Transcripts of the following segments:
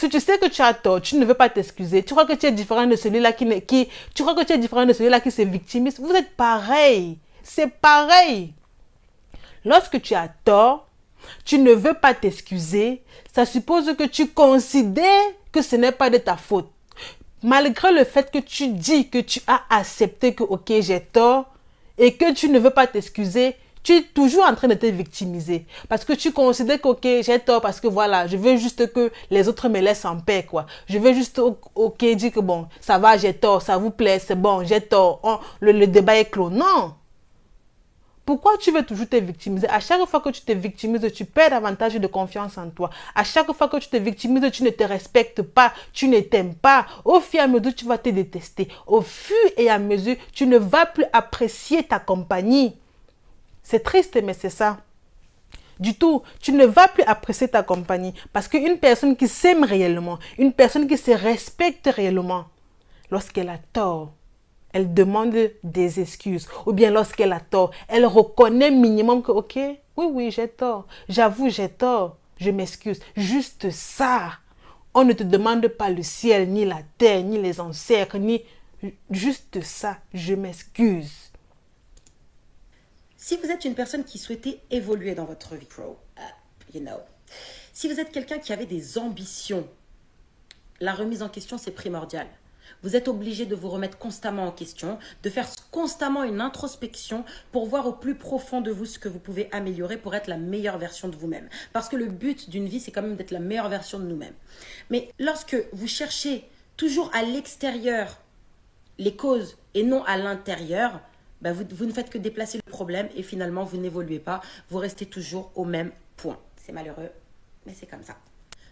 Si tu sais que tu as tort, tu ne veux pas t'excuser, tu crois que tu es différent de celui-là tu crois que tu es différent de celui-là qui se victimise, vous êtes pareil. C'est pareil. Lorsque tu as tort, tu ne veux pas t'excuser, ça suppose que tu considères que ce n'est pas de ta faute. Malgré le fait que tu dis que tu as accepté que ok j'ai tort et que tu ne veux pas t'excuser, tu es toujours en train de te victimiser. Parce que tu considères que ok j'ai tort parce que voilà, je veux juste que les autres me laissent en paix quoi. Je veux juste ok dire que bon, ça va, j'ai tort, ça vous plaît, c'est bon, j'ai tort, le débat est clos. Non. Pourquoi tu veux toujours te victimiser? À chaque fois que tu te victimises, tu perds davantage de confiance en toi. À chaque fois que tu te victimises, tu ne te respectes pas, tu ne t'aimes pas. Au fur et à mesure, tu vas te détester. Au fur et à mesure, tu ne vas plus apprécier ta compagnie. C'est triste, mais c'est ça. Du tout, tu ne vas plus apprécier ta compagnie. Parce qu'une personne qui s'aime réellement, une personne qui se respecte réellement, lorsqu'elle a tort, elle demande des excuses. Ou bien lorsqu'elle a tort, elle reconnaît minimum que, ok, oui, j'ai tort. J'avoue, j'ai tort. Je m'excuse. Juste ça. On ne te demande pas le ciel, ni la terre, ni les ancêtres, ni... Juste ça. Je m'excuse. Si vous êtes une personne qui souhaitait évoluer dans votre vie, si vous êtes quelqu'un qui avait des ambitions, la remise en question, c'est primordial. Vous êtes obligé de vous remettre constamment en question, de faire constamment une introspection pour voir au plus profond de vous ce que vous pouvez améliorer pour être la meilleure version de vous-même. Parce que le but d'une vie, c'est quand même d'être la meilleure version de nous-mêmes. Mais lorsque vous cherchez toujours à l'extérieur les causes et non à l'intérieur, ben vous ne faites que déplacer le problème et finalement, vous n'évoluez pas. Vous restez toujours au même point. C'est malheureux, mais c'est comme ça.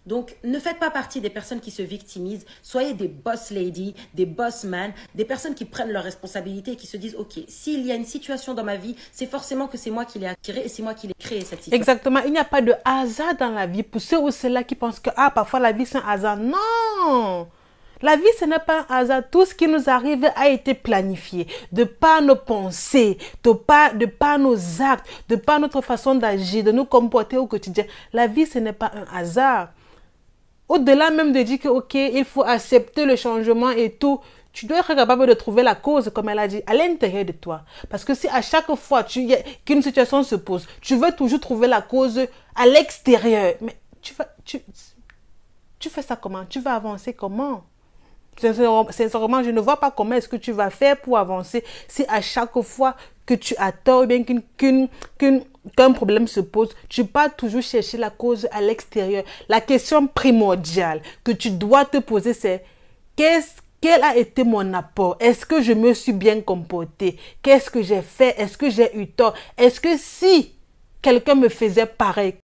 Donc, ne faites pas partie des personnes qui se victimisent. Soyez des boss ladies, des boss man, des personnes qui prennent leurs responsabilités et qui se disent, ok, s'il y a une situation dans ma vie, c'est forcément que c'est moi qui l'ai attirée et c'est moi qui l'ai créée cette situation. Exactement. Il n'y a pas de hasard dans la vie. Pour ceux ou ceux-là qui pensent que, parfois la vie c'est un hasard. Non! La vie, ce n'est pas un hasard. Tout ce qui nous arrive a été planifié. De par nos pensées, de par nos actes, de par notre façon d'agir, de nous comporter au quotidien. La vie, ce n'est pas un hasard. Au-delà même de dire que, ok, il faut accepter le changement et tout, tu dois être capable de trouver la cause, comme elle a dit, à l'intérieur de toi. Parce que si à chaque fois qu'une situation se pose, tu veux toujours trouver la cause à l'extérieur, mais tu fais ça comment? Tu vas avancer comment? Sincèrement, je ne vois pas comment est-ce que tu vas faire pour avancer si à chaque fois que tu as tort, bien qu'un problème se pose, tu pars toujours chercher la cause à l'extérieur. La question primordiale que tu dois te poser, c'est quel a été mon apport? Est-ce que je me suis bien comporté? Qu'est-ce que j'ai fait? Est-ce que j'ai eu tort? Est-ce que si quelqu'un me faisait pareil,